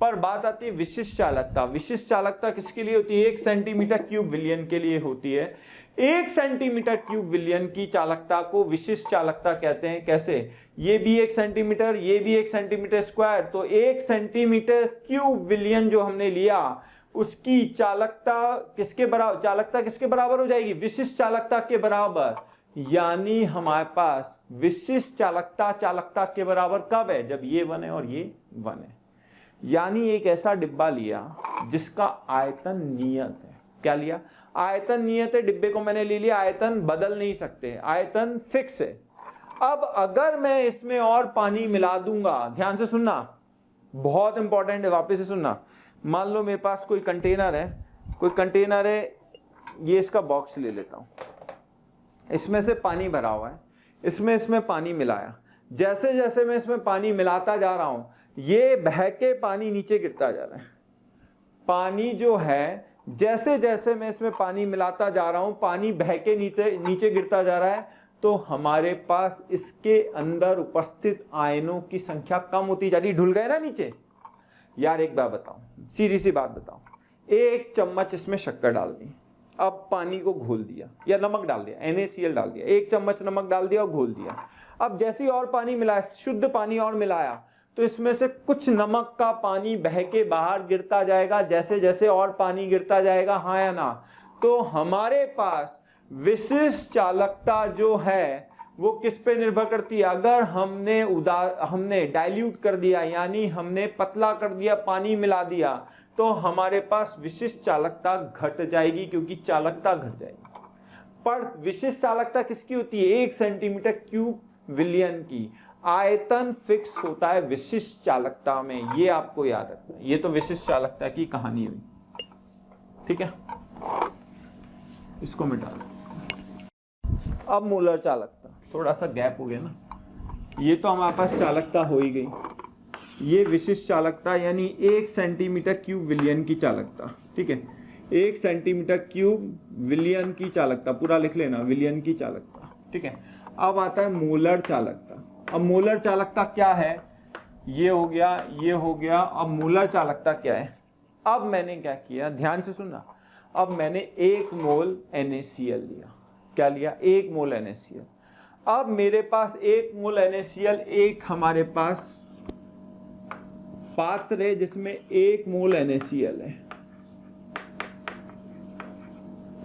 पर बात आती है विशिष्ट चालकता। विशिष्ट चालकता किसके लिए होती है, 1 सेंटीमीटर क्यूब विलयन के लिए होती है। 1 सेंटीमीटर क्यूब विलयन की चालकता को विशिष्ट चालकता कहते हैं। कैसे, ये भी 1 सेंटीमीटर, ये भी 1 सेंटीमीटर स्क्वायर, तो 1 सेंटीमीटर क्यूब विलयन जो हमने लिया उसकी चालकता किसके बराबर हो जाएगी, विशिष्ट चालकता के बराबर। यानी हमारे पास विशिष्ट चालकता के बराबर कब है, जब ये 1 है और ये 1 है। यानी एक ऐसा डिब्बा लिया जिसका आयतन नियत है। क्या लिया, आयतन नियत है, डिब्बे को मैंने ले लिया, आयतन बदल नहीं सकते, आयतन फिक्स है। अब अगर मैं इसमें और पानी मिला दूंगा, ध्यान से सुनना, बहुत इंपॉर्टेंट है, वापस से सुनना। मान लो मेरे पास कोई कंटेनर है, ये इसका बॉक्स ले लेता हूं, इसमें से पानी भरा हुआ है, इसमें पानी मिलाया, जैसे जैसे मैं इसमें पानी मिलाता जा रहा हूं ये बह के पानी नीचे गिरता जा रहा है, पानी जो है, जैसे जैसे मैं इसमें पानी मिलाता जा रहा हूं, पानी बह के नीचे गिरता जा रहा है, तो हमारे पास इसके अंदर उपस्थित आयनों की संख्या कम होती जा रही। ढुल गए ना नीचे। यार एक बात बताओ, सीधी सी बात बताओ, 1 चम्मच इसमें शक्कर डाल दी, अब पानी को घोल दिया, या नमक डाल दिया, NaCl डाल दिया, 1 चम्मच नमक डाल दिया और घोल दिया। अब जैसे ही और पानी मिलाया, शुद्ध पानी और मिलाया, तो इसमें से कुछ नमक का पानी बह के बाहर गिरता जाएगा जैसे जैसे और पानी गिरता जाएगा, हाँ या ना? तो हमारे पास विशिष्ट चालकता जो है वो किस पे निर्भर करती है? अगर हमने डाइल्यूट कर दिया, यानी हमने पतला कर दिया, पानी मिला दिया, तो हमारे पास विशिष्ट चालकता घट जाएगी, क्योंकि चालकता घट जाएगी। पर विशिष्ट चालकता किसकी होती है? 1 सेंटीमीटर क्यूब विलियन की। आयतन फिक्स होता है विशिष्ट चालकता में, ये आपको याद रखना है। ये तो विशिष्ट चालकता की कहानी हुई, ठीक है। इसको मिटा दो। अब मोलर चालकता, थोड़ा सा गैप हो गया ना। ये तो हमारे पास चालकता हो ही गई, ये विशिष्ट चालकता यानी 1 सेंटीमीटर क्यूब विलियन की चालकता, ठीक है। 1 सेंटीमीटर क्यूब विलियन की चालकता, पूरा लिख लेना, विलियन की चालकता, ठीक है। अब आता है मोलर चालकता। अब मोलर चालकता क्या है? ये हो गया, ये हो गया। अब मोलर चालकता क्या है? अब मैंने क्या किया, ध्यान से सुनना। अब मैंने 1 मोल NaCl लिया। क्या लिया? 1 मोल NaCl। अब मेरे पास 1 मोल NaCl, एक हमारे पास पात्र है जिसमें 1 मोल NaCl है,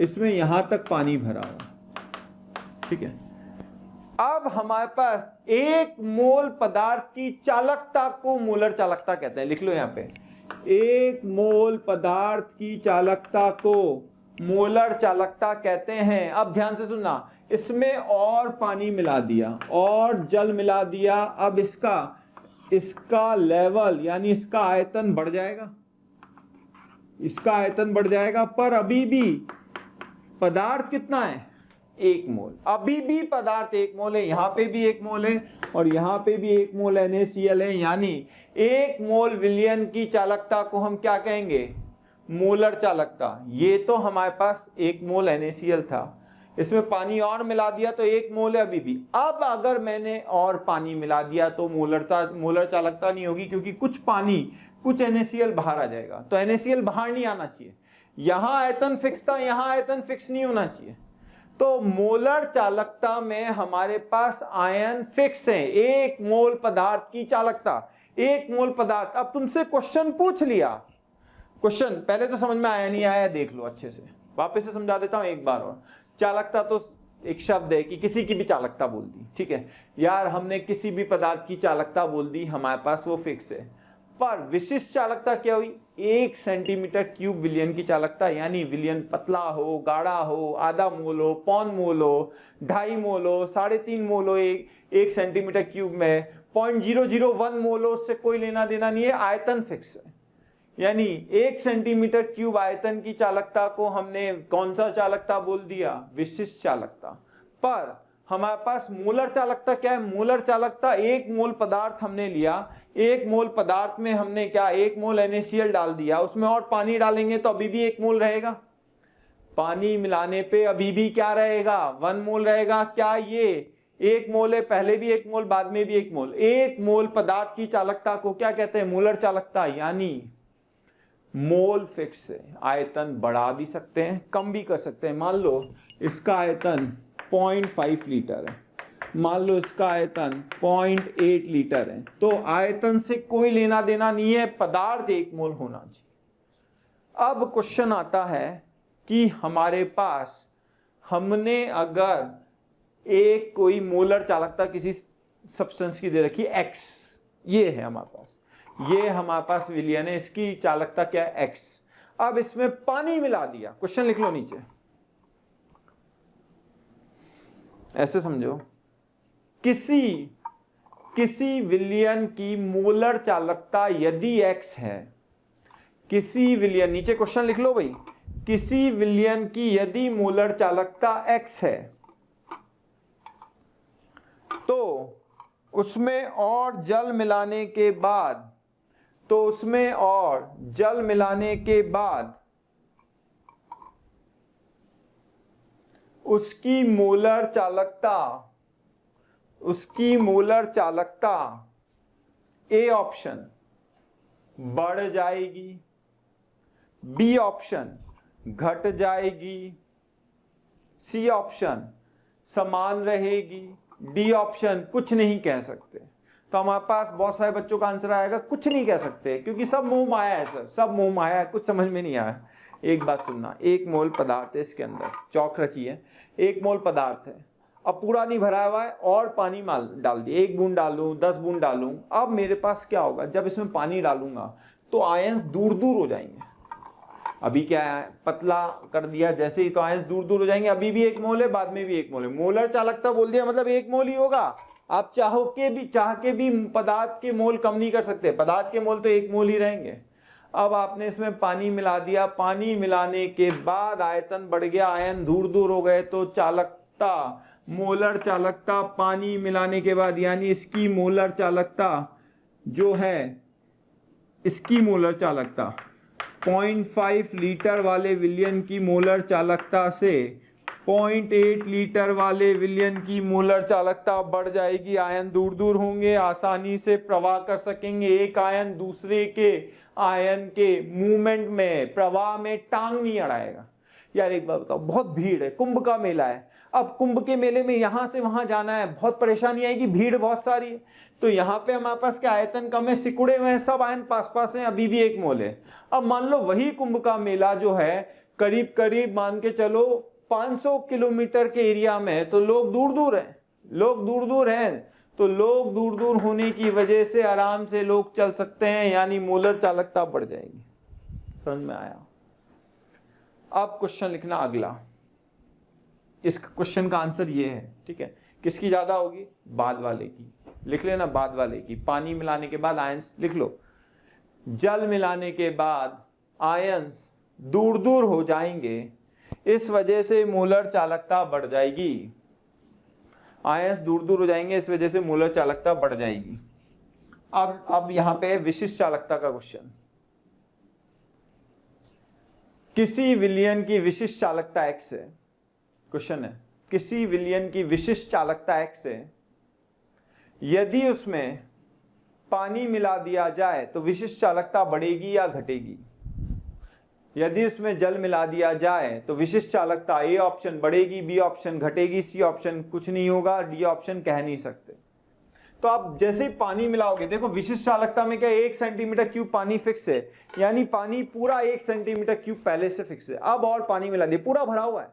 इसमें यहां तक पानी भरा हुआ, ठीक है। अब हमारे पास 1 मोल पदार्थ की चालकता को मोलर चालकता कहते हैं। लिख लो यहां पे, 1 मोल पदार्थ की चालकता को मोलर चालकता कहते हैं। अब ध्यान से सुनना, इसमें और पानी मिला दिया और जल मिला दिया, अब इसका लेवल यानी इसका आयतन बढ़ जाएगा, इसका आयतन बढ़ जाएगा, पर अभी भी पदार्थ कितना है? 1 मोल। अभी भी पदार्थ 1 मोल है, यहां पे भी 1 मोल है और यहां पे भी 1 मोल NaCl है, यानी 1 मोल विलियन की चालकता को हम क्या कहेंगे? मोलर चालकता। ये तो हमारे पास 1 मोल NaCl था, इसमें पानी और मिला दिया तो 1 मोल है अभी भी। अब अगर मैंने और पानी मिला दिया तो मोलर चालकता नहीं होगी, क्योंकि कुछ पानी, कुछ NaCl बाहर आ जाएगा। तो NaCl बाहर नहीं आना चाहिए। यहां आयतन फिक्स था, यहां आयतन फिक्स नहीं होना चाहिए। तो मोलर चालकता में हमारे पास आयन फिक्स है। 1 मोल पदार्थ की चालकता, 1 मोल पदार्थ। अब तुमसे क्वेश्चन पूछ लिया, क्वेश्चन पहले तो समझ में आया नहीं आया देख लो अच्छे से, वापस से समझा देता हूं एक बार और। चालकता तो एक शब्द है कि किसी की भी चालकता बोल दी, ठीक है यार, हमने किसी भी पदार्थ की चालकता बोल दी, हमारे पास वो फिक्स है। पर विशिष्ट चालकता क्या हुई? 1 सेंटीमीटर क्यूब विलियन की चालकता, यानी विलियन पतला हो, गाढ़ा हो, आधा मोल हो, पौन मोल हो, 2.5 मोल हो, 3.5 मोल हो, 1 सेंटीमीटर क्यूब में 0.001 मोल हो, उससे कोई लेना देना नहीं है, आयतन फिक्स है। यानी 1 सेंटीमीटर क्यूब आयतन की चालकता को हमने कौन सा चालकता बोल दिया? विशिष्ट चालकता। पर हमारे पास मोलर चालकता क्या है? मोलर चालकता 1 मोल पदार्थ हमने लिया, 1 मोल पदार्थ में हमने क्या 1 मोल NaCl डाल दिया, उसमें और पानी डालेंगे तो अभी भी 1 मोल रहेगा। पानी मिलाने पे अभी भी क्या रहेगा? 1 मोल रहेगा। क्या ये 1 मोल है, पहले भी 1 मोल, बाद में भी 1 मोल। 1 मोल पदार्थ की चालकता को क्या कहते हैं? मोलर चालकता। यानी मोल फिक्स है, आयतन बढ़ा भी सकते हैं, कम भी कर सकते हैं। मान लो इसका आयतन 0.5 लीटर है, मान लो इसका आयतन 0.8 लीटर है, तो आयतन से कोई लेना देना नहीं है, पदार्थ 1 मोल होना चाहिए। अब क्वेश्चन आता है कि हमारे पास हमने अगर एक कोई मोलर चालकता किसी सब्सटेंस की दे रखी X, ये है हमारे पास, ये हमारे पास विलियन है, इसकी चालकता क्या है? X। अब इसमें पानी मिला दिया, क्वेश्चन लिख लो नीचे, ऐसे समझो, किसी विलियन की मोलर चालकता यदि X है, किसी विलियन, नीचे क्वेश्चन लिख लो भाई, किसी विलियन की यदि मोलर चालकता X है तो उसमें और जल मिलाने के बाद तो उसमें और जल मिलाने के बाद उसकी मोलर चालकता ए ऑप्शन बढ़ जाएगी, बी ऑप्शन घट जाएगी, सी ऑप्शन समान रहेगी, डी ऑप्शन कुछ नहीं कह सकते। तो हमारे पास बहुत सारे बच्चों का आंसर आएगा कुछ नहीं कह सकते, क्योंकि सब मोह माया है सर, सब मोह माया है, कुछ समझ में नहीं आया। एक बात सुनना, 1 मोल पदार्थ है इसके अंदर, चौक रखी है, 1 मोल पदार्थ है, अब पूरा नहीं भरा हुआ है और पानी डाल दिया, 1 बूंद डालूं 10 बूंद डालूं, अब मेरे पास क्या होगा, जब इसमें पानी डालूंगा तो आयंस दूर दूर हो जाएंगे। अभी क्या है, पतला कर दिया जैसे ही, तो आयंस दूर दूर हो जाएंगे। अभी भी 1 मोल है, बाद में भी 1 मोल है, मोलर चालकता बोल दिया मतलब 1 मोल ही होगा। आप चाह के भी पदार्थ के मोल कम नहीं कर सकते, पदार्थ के मोल तो 1 मोल ही रहेंगे। अब आपने इसमें पानी मिला दिया, पानी मिलाने के बाद आयतन बढ़ गया, आयन दूर दूर हो गए, तो चालकता, मोलर चालकता पानी मिलाने के बाद, यानी इसकी मोलर चालकता जो है, इसकी मोलर चालकता 0.5 लीटर वाले विलयन की मोलर चालकता से 0.8 लीटर वाले विलयन की मोलर चालकता बढ़ जाएगी। आयन दूर दूर होंगे, आसानी से प्रवाह कर सकेंगे, एक आयन दूसरे के आयन के मूवमेंट में, प्रवाह में टांग नहीं अड़ाएगा। यार एक बात बताओ, बहुत भीड़ है, कुंभ का मेला है, अब कुंभ के मेले में यहां से वहां जाना है, बहुत परेशानी आएगी, भीड़ बहुत सारी है। तो यहाँ पे हमारे पास क्या आयतन कम है, सिकुड़े हुए हैं, सब आयन पास पास हैं, अभी भी 1 मोल है। अब मान लो वही कुंभ का मेला जो है करीब करीब मान के चलो 500 किलोमीटर के एरिया में, तो लोग दूर दूर हैं, तो लोग दूर दूर होने की वजह से आराम से लोग चल सकते हैं, यानी मोलर चालकता बढ़ जाएगी। समझ में आया? अब क्वेश्चन लिखना अगला, इस क्वेश्चन का आंसर ये है, ठीक है। किसकी ज्यादा होगी? बाद वाले की, लिख लेना, बाद वाले की। पानी मिलाने के बाद आयंस लिख लो, जल मिलाने के बाद आयंस दूर दूर हो जाएंगे, इस वजह से मोलर चालकता बढ़ जाएगी। आयंस दूर दूर हो जाएंगे, इस वजह से मोलर चालकता बढ़ जाएगी। अब यहां पे विशिष्ट चालकता का क्वेश्चन, किसी विलयन की विशिष्ट चालकता x है, क्वेश्चन है, किसी विलयन की विशिष्ट चालकता x है, यदि उसमें पानी मिला दिया जाए तो विशिष्ट चालकता बढ़ेगी या घटेगी? यदि उसमें जल मिला दिया जाए तो विशिष्ट चालकता ए ऑप्शन बढ़ेगी, बी ऑप्शन घटेगी, सी ऑप्शन कुछ नहीं होगा, डी ऑप्शन कह नहीं सकते। तो आप जैसे ही पानी मिलाओगे, देखो विशिष्ट चालकता में क्या 1 सेंटीमीटर क्यूब पानी फिक्स है, यानी पानी पूरा 1 सेंटीमीटर क्यूब पहले से फिक्स है। अब और पानी मिला दिया, पूरा भरा हुआ है,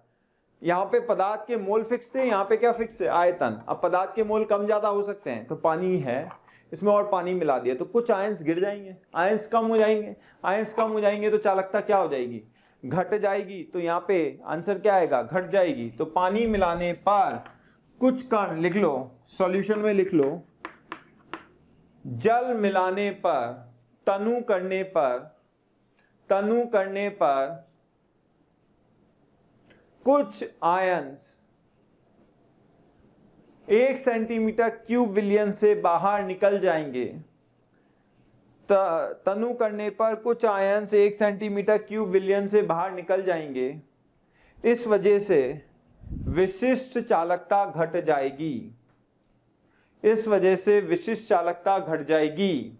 यहाँ पे पदार्थ के मोल फिक्स थे, यहाँ पे क्या फिक्स है? आयतन। अब पदार्थ के मोल कम ज्यादा हो सकते हैं, तो पानी है, इसमें और पानी मिला दिया तो कुछ आयंस गिर जाएंगे, आयंस कम हो जाएंगे, आयंस कम हो जाएंगे तो चालकता क्या हो जाएगी? घट जाएगी। तो यहाँ पे आंसर क्या आएगा? घट जाएगी। तो पानी मिलाने पर कुछ कण, लिख लो सॉल्यूशन में, लिख लो, जल मिलाने पर, तनु करने पर कुछ आयंस 1 सेंटीमीटर क्यूब विलयन से बाहर निकल जाएंगे। तनु करने पर कुछ आयंस 1 सेंटीमीटर क्यूब विलयन से बाहर निकल जाएंगे, इस वजह से विशिष्ट चालकता घट जाएगी, इस वजह से विशिष्ट चालकता घट जाएगी।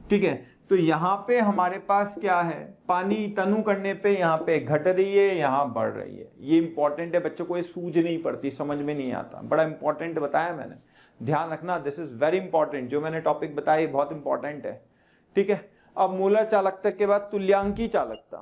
ठीक है, तो यहां पे हमारे पास क्या है? पानी तनु करने पे यहां पे घट रही है, यहां बढ़ रही है। ये इंपॉर्टेंट है बच्चों को, ये सूझ नहीं पड़ती, समझ में नहीं आता, बड़ा इंपॉर्टेंट बताया मैंने, ध्यान रखना, दिस इज वेरी इंपॉर्टेंट। जो मैंने टॉपिक बताया बहुत इंपॉर्टेंट है। ठीक है, अब मोलर चालकता के बाद तुल्यांकी चालकता।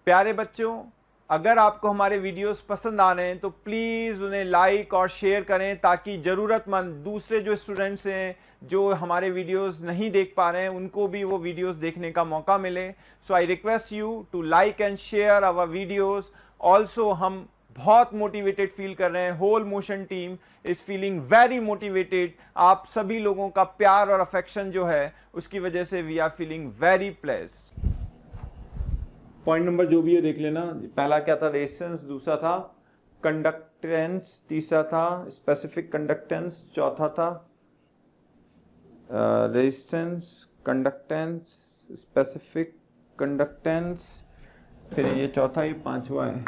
प्यारे बच्चों, अगर आपको हमारे वीडियोस पसंद आ रहे हैं तो प्लीज़ उन्हें लाइक और शेयर करें, ताकि ज़रूरतमंद दूसरे जो स्टूडेंट्स हैं जो हमारे वीडियोस नहीं देख पा रहे हैं, उनको भी वो वीडियोस देखने का मौका मिले। So I request you to like and share our videos. Also हम बहुत मोटिवेटेड फील कर रहे हैं, whole motion team is feeling very motivated. आप सभी लोगों का प्यार और अफेक्शन जो है उसकी वजह से we are feeling very pleased. Point number जो भी है देख लेना। पहला क्या था? रेजिस्टेंस, दूसरा था कंडक्टेंस, तीसरा था स्पेसिफिक कंडक्टेंस, चौथा था रेजिस्टेंस, कंडक्टेंस, स्पेसिफिक कंडक्टेंस, फिर ये चौथा, ये पांचवा है,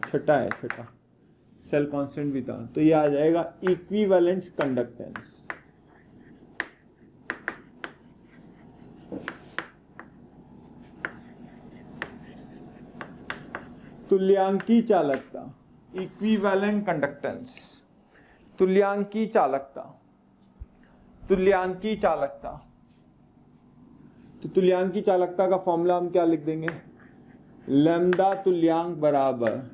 छठा है, छठा सेल कांस्टेंट भी था, तो ये आ जाएगा इक्विवेलेंट कंडक्टेंस। तुल्यांकी चालकता, इक्विवेलेंट कंडक्टेंस, तुल्यांकी चालकता, तुल्यांकी चालकता। तो तुल्यांकी चालकता का फॉर्मूला हम क्या लिख देंगे, लैम्डा तुल्यांक बराबर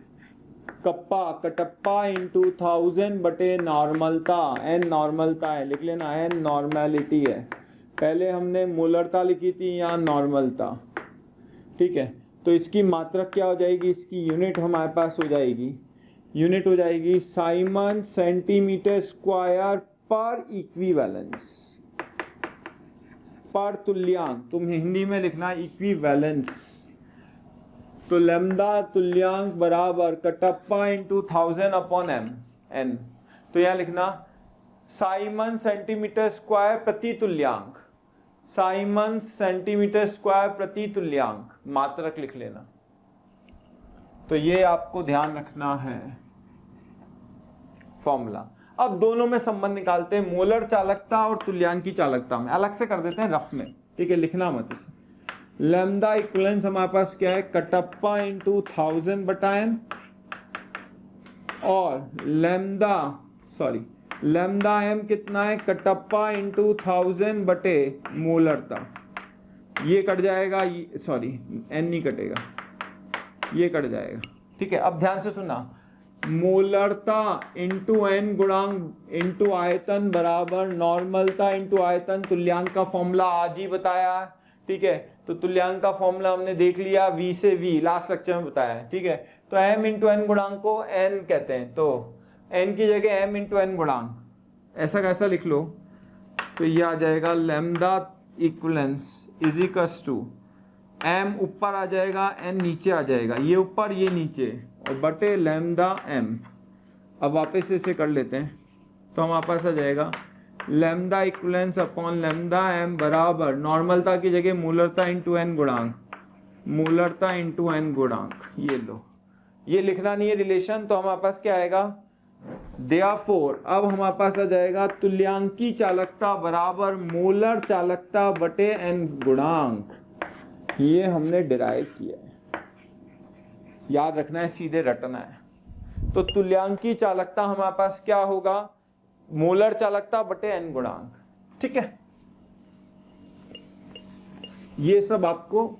कप्पा कटप्पा इंटू 1000 बटे नॉर्मलता, एन नॉर्मलता है, लिख लेना, एन नॉर्मेलिटी है। पहले हमने मोलरता लिखी थी, यहाँ नॉर्मलता, ठीक है। तो इसकी मात्रक क्या हो जाएगी, इसकी यूनिट हमारे पास हो जाएगी, यूनिट हो जाएगी साइमन सेंटीमीटर स्क्वायर पर इक्विवेलेंस, पर तुल्यांक, तुम हिंदी में लिखना इक्विवेलेंस। तो लैम्डा तुल्यांक बराबर कटप्पा इंटू 1000 अपॉन एम एन, तो यहां लिखना साइमन सेंटीमीटर स्क्वायर प्रति तुल्यांक, साइमन सेंटीमीटर स्क्वायर प्रति तुल्यांक, मात्रक लिख लेना। तो ये आपको ध्यान रखना है फॉर्मूला। अब दोनों में संबंध निकालते हैं, मोलर चालकता और तुल्यांकी चालकता में, अलग से कर देते हैं रफ में, ठीक है, लिखना मत इसे। लैम्डा इक्विवेलेंस हमारे पास क्या है, कटप्पा इंटू 1000 बटा एन, और लैम्डा एम कितना है, कटप्पा इंटू 1000 बटे मोलरता, ये कट जाएगा, सॉरी एन नहीं कटेगा, ये कट जाएगा, ठीक है। अब ध्यान से सुनना, मोलरता इंटू एन गुणांक इंटू आयतन बराबर नॉर्मलता इंटू आयतन, तुल्यांक का फॉर्मूला आज ही बताया, ठीक है। तो तुल्यांक का फॉर्मूला हमने देख लिया, v से v लास्ट लेक्चर में बताया है, ठीक है। तो m इंटू एन गुणांक को n कहते हैं, तो n की जगह m इंटू एन गुणांक ऐसा कैसा लिख लो, तो ये आ जाएगा lambda equivalence is equals to m ऊपर आ जाएगा, n नीचे आ जाएगा, ये ऊपर ये नीचे, और बटे लैम्डा m। अब वापस इसे कर लेते हैं, तो हमारे पास आ जाएगा lambda equivalence upon lambda m बराबर नॉर्मलता की जगह मोलरता इंटू एन गुणांक, मोलरता इंटू एन गुणांक, ये लो, ये लिखना नहीं है रिलेशन। तो हमारे पास क्या आएगा, देयरफॉर अब हमारे पास आ जाएगा तुल्यांकी चालकता बराबर मोलर चालकता बटे एन गुणांक, ये हमने डिराइव किया है, याद रखना है, सीधे रटना है। तो तुल्यांकी चालकता हमारे पास क्या होगा, मोलर चालकता बटे एन गुणांक, ठीक है। ये सब आपको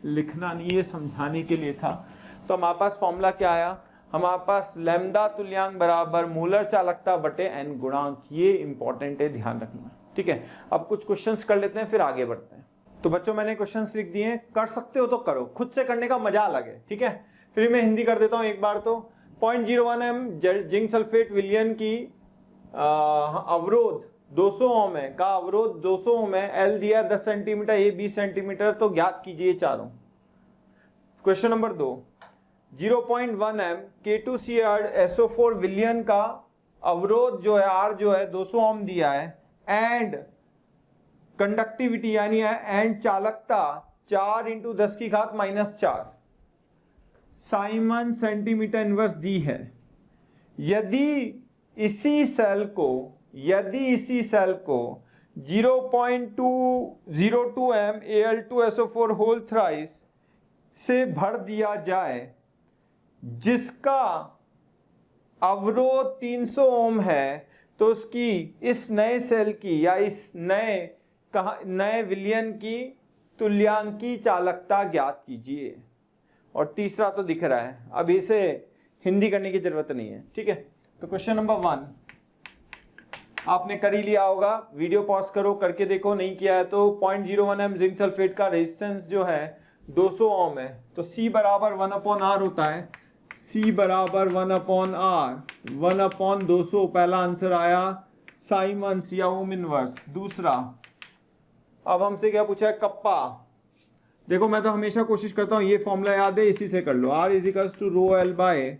लिखना नहीं, ये समझाने के लिए था। तो हमारे पास फॉर्मूला क्या आया, हमारे पास लैम्डा तुल्यांक बराबर मोलर चालकता बटे एन गुणांक, ये इंपॉर्टेंट है, ध्यान रखना, ठीक है। अब कुछ क्वेश्चंस कर लेते हैं, फिर आगे बढ़ते हैं। तो बच्चों मैंने क्वेश्चंस लिख दिए, कर सकते हो तो करो, खुद से करने का मजा अलग है, ठीक है। फिर मैं हिंदी कर देता हूं एक बार। तो 0.01 एम जिंक सल्फेट विलयन की अवरोध 200 ओम है, का अवरोध 200 ओम है, एल दिया 10 सेंटीमीटर, ए 20 सेंटीमीटर, तो ज्ञात कीजिए चारों। क्वेश्चन नंबर 2, 0.1 एम K2CrSO4 विलयन का अवरोध जो है R जो है 200 ओम दिया है, एंड कंडक्टिविटी यानी एंड चालकता 4 × 10⁻⁻⁴ साइमन सेंटीमीटर इनवर्स दी है। यदि इसी सेल को 0.202 एम Al2SO4 होल थ्राइस से भर दिया जाए, जिसका अवरोध 300 ओम है, तो उसकी इस नए सेल की या इस नए विलयन की तुल्यांकी चालकता ज्ञात कीजिए। और तीसरा तो दिख रहा है, अब इसे हिंदी करने की जरूरत नहीं है, ठीक है। तो क्वेश्चन नंबर 1 आपने कर ही लिया होगा, वीडियो पॉज करो, करके देखो, नहीं किया है तो 0.01 एम जिंक सल्फेट का रेजिस्टेंस जो है 200 ओम है, तो C बराबर 1/R होता है, C बराबर 1/R, 1/200, पहला आंसर आया साइमन्स या ओम इनवर्स। दूसरा, अब हमसे क्या पूछा है, कप्पा। देखो मैं तो हमेशा कोशिश करता हूँ, ये फॉर्मूला याद है, इसी से कर लो, R = ρl by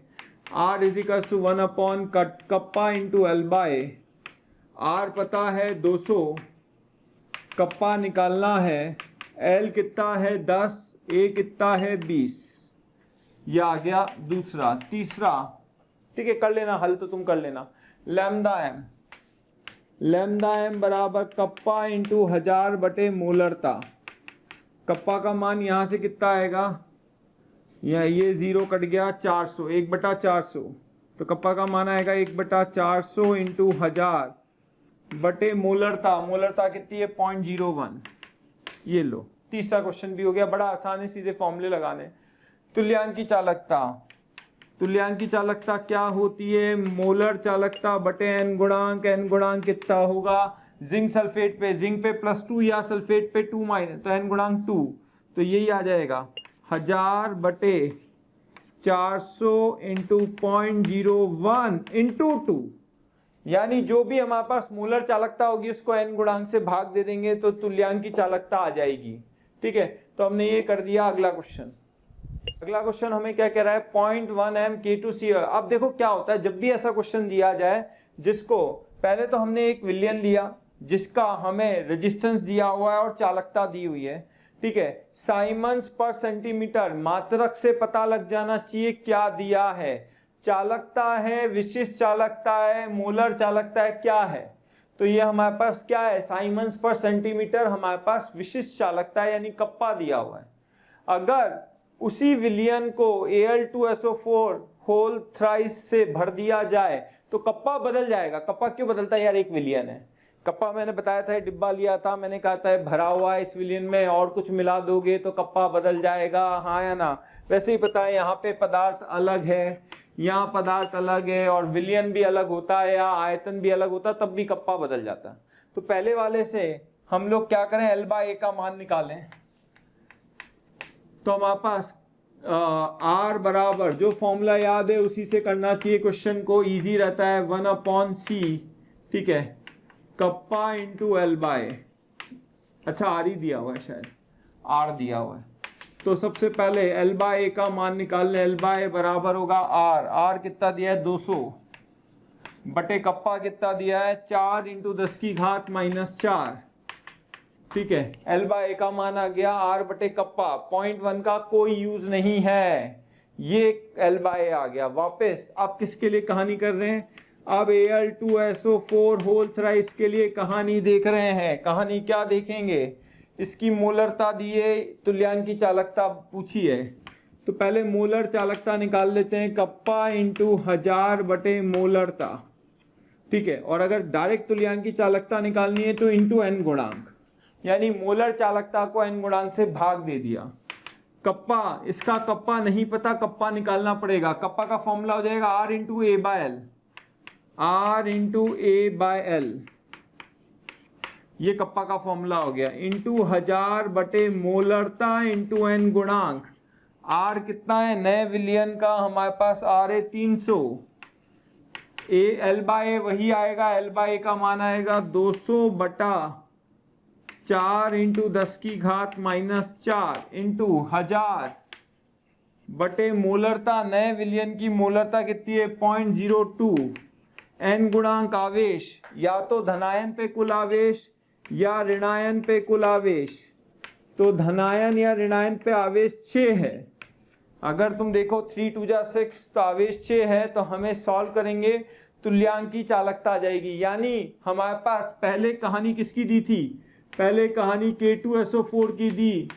R = 1 kappa into L by R पता है 200, कप्पा निकालना है, L कितना है 10, A कितना है 20, ये आ गया दूसरा। तीसरा, ठीक है, कर लेना हल तो तुम कर लेना। लैम्डा एम बराबर कप्पा इंटू 1000 बटे मोलरता। कप्पा का मान यहां से कितना आएगा, ये 0 कट गया, 400, 1/400, तो कप्पा का मान आएगा 1/400 इंटू 1000 बटे मोलरता। मोलरता कितनी है 0.01। ये लो, तीसरा क्वेश्चन भी हो गया। बड़ा आसान है, सीधे फॉर्मूले लगाने। तुल्यांकी चालकता, तुल्यांकी चालकता क्या होती है, मोलर चालकता बटे n गुणांक। n गुणांक कितना होगा, जिंक सल्फेट पे, जिंक पे +2 या सल्फेट पे 2 माइनस, तो n गुणांक 2, तो यही आ जाएगा 1000 बटे 400 इंटू 0.01 इंटू 2, यानी जो भी हमारे पास मोलर चालकता होगी उसको n गुणांक से भाग दे देंगे तो तुल्यांकी चालकता आ जाएगी। ठीक है, तो हमने ये कर दिया। अगला क्वेश्चन हमें क्या कह रहा है, 0.1 m K2Cl। अब देखो क्या होता है जब भी ऐसा क्वेश्चन दिया जाए जिसको, पहले तो हमने एक विलयन लिया जिसका हमें रेजिस्टेंस दिया हुआ है और चालकता दी हुई है। ठीक है, साइमन्स पर सेंटीमीटर, मात्रक से पता लग जाना चाहिए क्या दिया है, चालकता है, विशिष्ट चालकता है, मोलर चालकता है, क्या है। तो ये हमारे पास क्या है, साइमन्स पर सेंटीमीटर, हमारे पास विशिष्ट चालकता है यानी कप्पा दिया हुआ है। अगर उसी विलयन को Al2SO4 होल थ्राइस से भर दिया जाए तो कप्पा बदल जाएगा। कप्पा क्यों बदलता है यार, एक विलयन है। कप्पा मैंने बताया था, डिब्बा लिया था, मैंने कहा था भरा हुआ है इस विलयन में, और कुछ मिला दोगे तो कप्पा बदल जाएगा, हाँ या ना। वैसे ही पता है, यहाँ पे पदार्थ अलग है, यहाँ पदार्थ अलग है, और विलयन भी अलग होता है या आयतन भी अलग होता है, तब भी कप्पा बदल जाता है। तो पहले वाले से हम लोग क्या करें, L/A का मान निकालें। तो हमारे पास R बराबर, जो फॉर्मूला याद है उसी से करना चाहिए क्वेश्चन को, इजी रहता है, 1/C। ठीक है, कप्पा इंटू L/A। अच्छा R ही दिया हुआ है, शायद R दिया हुआ है। तो सबसे पहले L/A का मान निकाल लें। L/A बराबर होगा R कितना दिया है 200 बटे कप्पा कितना दिया है 4 इंटू 10 की घात -4। ठीक है, L/A का मान आ गया R बटे कप्पा। 0.1 का कोई यूज नहीं है, ये L/A आ गया। वापस अब किसके लिए कहानी कर रहे हैं, अब Al2SO4 होल थ्राइस के लिए कहानी देख रहे हैं। कहानी क्या देखेंगे, इसकी मोलरता दिए, तुल्यांकी चालकता पूछी है, तो पहले मोलर चालकता निकाल लेते हैं, कप्पा इंटू 1000 बटे मोलरता। ठीक है, और अगर डायरेक्ट तुल्यांकी चालकता निकालनी है तो इंटू n गुणांक, यानी मोलर चालकता को n गुणांक से भाग दे दिया। कप्पा, इसका कप्पा नहीं पता, कप्पा निकालना पड़ेगा। कप्पा का फॉर्मूला हो जाएगा R into A/L, R into A/L, ये कप्पा का फॉर्मूला हो गया, इंटू 1000 बटे मोलरता इंटू n गुणांक। R कितना है, नए विलयन का हमारे पास R है 300, L/A वही आएगा, L/A का मान आएगा 200 बटा 4 इंटू 10 की घात -4 इंटू 1000 बटे मोलरता। नए विलयन की मोलरता कितनी है 0.02। n गुणांक आवेश, या तो धनायन पे कुल आवेश या ऋणायन पे कुल आवेश, तो धनायन या ऋणायन पे आवेश 6 है। अगर तुम देखो 3 2 जा 6, तो आवेश 6 है, तो हमें सॉल्व करेंगे तुल्यांकी चालकता आ जाएगी। यानी हमारे पास पहले कहानी किसकी दी थी, पहले कहानी K2SO4 की दी।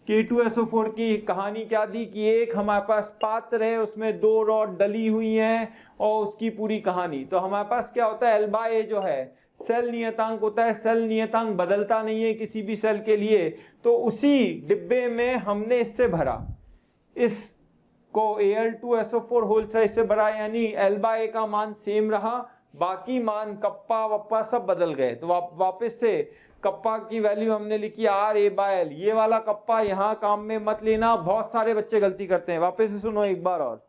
K2SO4 की कहानी क्या दी कि एक हमारे पास पात्र है, उसमें 2 रॉड डली हुई हैं और उसकी पूरी कहानी। तो हमारे पास क्या होता है, L/A जो है सेल नियतांक होता है, सेल नियतांक बदलता नहीं है किसी भी सेल के लिए। तो उसी डिब्बे में हमने इससे भरा, इसको Al2SO4 होल थ्राइस से भरा, यानी L/A का मान सेम रहा, बाकी मान कप्पा वप्पा सब बदल गए। तो वापस से कप्पा की वैल्यू हमने लिखी R/A/L। ये वाला कप्पा यहां काम में मत लेना, बहुत सारे बच्चे गलती करते हैं। वापस से सुनो एक बार और,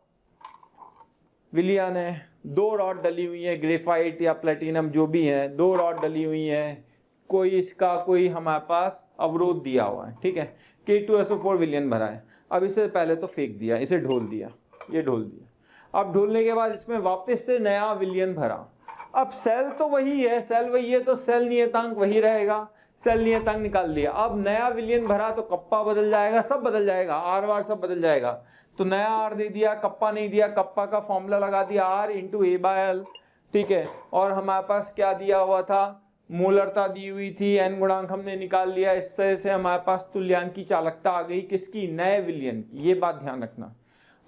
विलियन है, 2 रॉड डली हुई है, ग्रेफाइट या प्लेटिनम जो भी है, 2 रॉड डली हुई है, कोई इसका कोई हमारे पास अवरोध दिया हुआ है। ठीक है, K2SO4 विलियन भरा है। अब इसे पहले तो फेंक दिया, इसे ढोल दिया, ये ढोल दिया। अब ढोलने के बाद इसमें वापस से नया विलियन भरा। अब सेल तो वही है, सेल वही है तो सेल नियतांक वही रहेगा, सेल लिए तंग निकाल दिया। अब नया विलियन भरा तो कप्पा बदल जाएगा, सब बदल जाएगा, आर वार सब बदल जाएगा। तो नया आर दे दिया, कप्पा नहीं दिया, कप्पा का फॉर्मूला लगा दिया R into A by L, ठीक है। और हमारे पास क्या दिया हुआ था, मोलरता दी हुई थी, एन गुणांक हमने निकाल लिया। इस तरह से हमारे पास तुल्यांकी चालकता आ गई, किसकी, नए विलियन की। ये बात ध्यान रखना।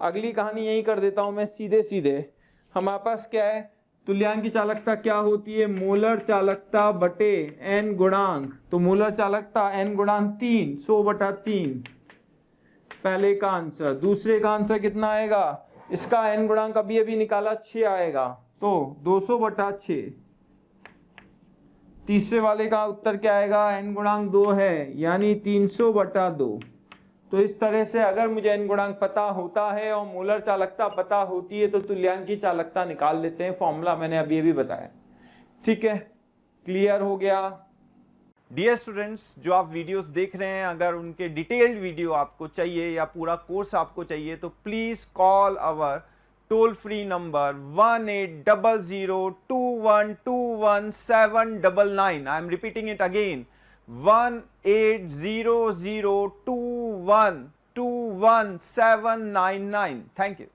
अगली कहानी यही कर देता हूं मैं सीधे सीधे। हमारे पास क्या है, तुल्यांकी चालकता क्या होती है, मोलर चालकता बटे एन गुणांक। तो मोलर चालकता एन गुणांक 3, 100/3 पहले का आंसर। दूसरे का आंसर कितना आएगा, इसका एन गुणांक अभी अभी निकाला 6 आएगा, तो 200/6। तीसरे वाले का उत्तर क्या आएगा, एन गुणांक 2 है, यानी 300/2। तो इस तरह से अगर मुझे एन गुणांक पता होता है और मोलर चालकता पता होती है तो तुल्यांकी चालकता निकाल लेते हैं। फॉर्मूला मैंने अभी अभी बताया, ठीक है, क्लियर हो गया। डियर स्टूडेंट्स, जो आप वीडियोस देख रहे हैं, अगर उनके डिटेल्ड वीडियो आपको चाहिए या पूरा कोर्स आपको चाहिए तो please call our toll free number 180021217999। I am repeating it again, 180021217999। Thank you.